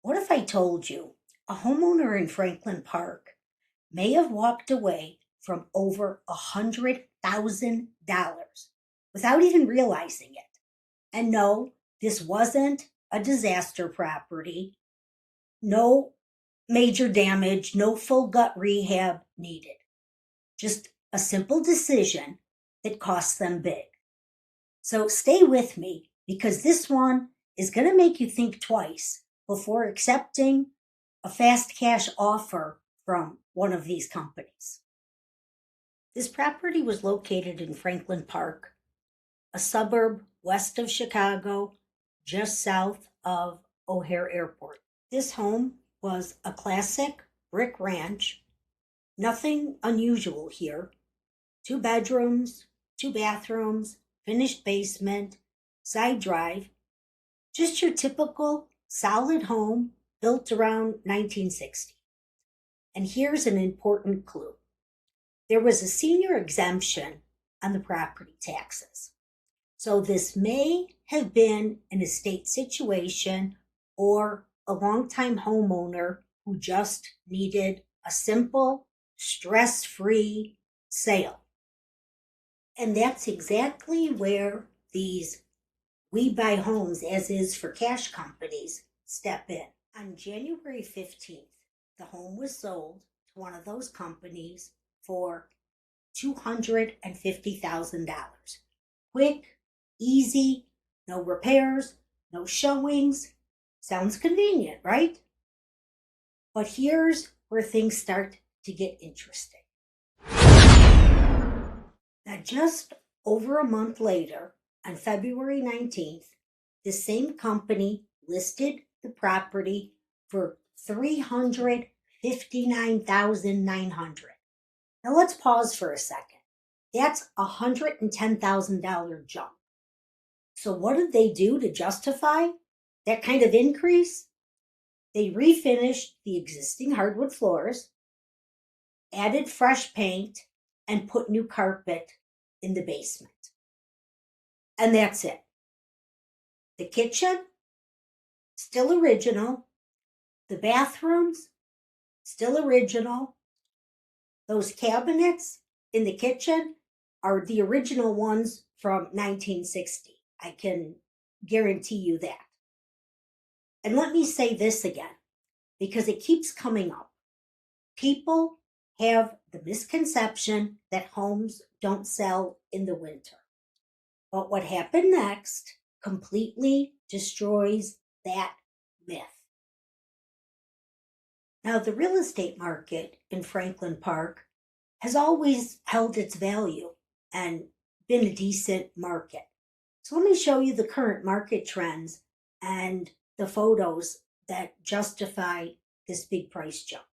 What if I told you a homeowner in Franklin Park may have walked away from over $100,000 without even realizing it? And no, this wasn't a disaster property. No major damage, no full gut rehab needed. Just a simple decision that cost them big. So stay with me because this one is going to make you think twice before accepting a fast cash offer from one of these companies. This property was located in Franklin Park, a suburb west of Chicago, just south of O'Hare Airport. This home was a classic brick ranch, nothing unusual here. 2 bedrooms, 2 bathrooms, finished basement, side drive, just your typical solid home built around 1960. And here's an important clue. There was a senior exemption on the property taxes. So this may have been an estate situation or a longtime homeowner who just needed a simple, stress-free sale. And that's exactly where these We Buy Homes as is for cash companies step in. On January 15th, the home was sold to one of those companies for $250,000. Quick, easy, no repairs, no showings. Sounds convenient, right? But here's where things start to get interesting. Now, just over a month later, on February 19th, the same company listed the property for $359,900. Now let's pause for a second. That's a $110,000 jump. So what did they do to justify that kind of increase? They refinished the existing hardwood floors, added fresh paint, and put new carpet in the basement. And that's it. The kitchen, still original. The bathrooms, still original. Those cabinets in the kitchen are the original ones from 1960. I can guarantee you that. And let me say this again, because it keeps coming up. People have the misconception that homes don't sell in the winter. But what happened next completely destroys that myth. Now, the real estate market in Franklin Park has always held its value and been a decent market. So let me show you the current market trends and the photos that justify this big price jump.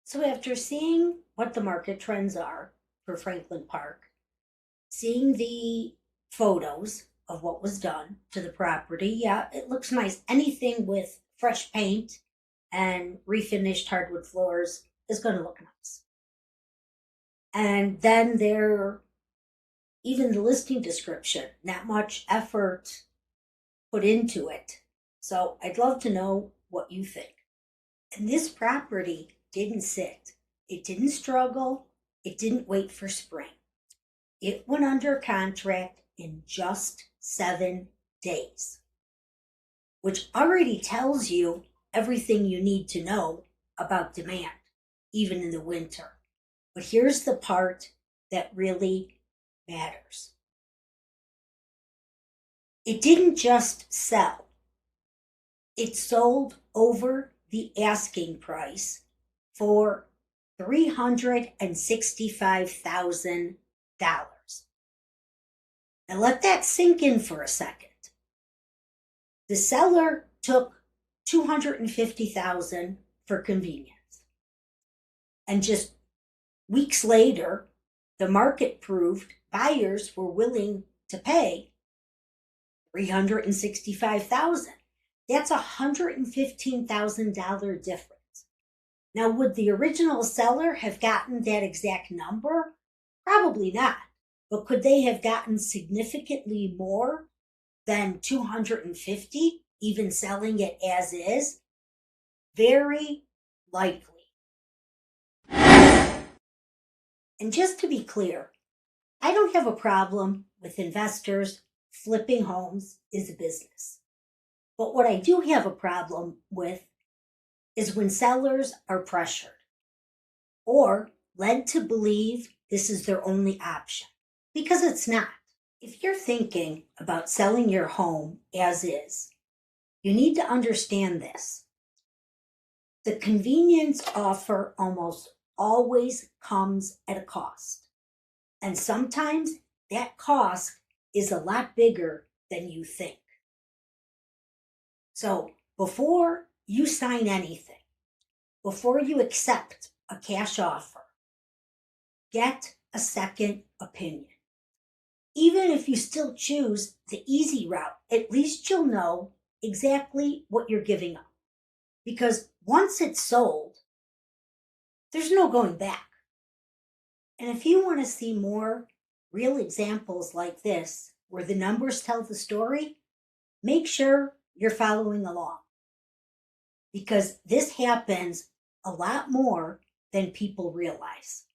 So after seeing what the market trends are for Franklin Park, seeing the photos of what was done to the property, yeah, it looks nice. Anything with fresh paint and refinished hardwood floors is going to look nice. And then even the listing description, not much effort put into it. So I'd love to know what you think. And this property didn't sit. It didn't struggle. It didn't wait for spring. It went under contract in just 7 days, which already tells you everything you need to know about demand, even in the winter. But here's the part that really matters. It didn't just sell. It sold over the asking price for $365,000. Now let that sink in for a second. The seller took $250,000 for convenience. And just weeks later, the market proved buyers were willing to pay $365,000. That's $115,000 difference. Now, would the original seller have gotten that exact number? Probably not. But could they have gotten significantly more than 250, even selling it as is? Very likely. And just to be clear, I don't have a problem with investors. Flipping homes is a business. But what I do have a problem with is when sellers are pressured or led to believe this is their only option, because it's not. If you're thinking about selling your home as is, you need to understand this. The convenience offer almost always comes at a cost. And sometimes that cost is a lot bigger than you think. So before you sign anything, before you accept a cash offer, get a second opinion. Even if you still choose the easy route, at least you'll know exactly what you're giving up. Because once it's sold, there's no going back. And if you want to see more real examples like this, where the numbers tell the story, make sure you're following along. Because this happens a lot more than people realize.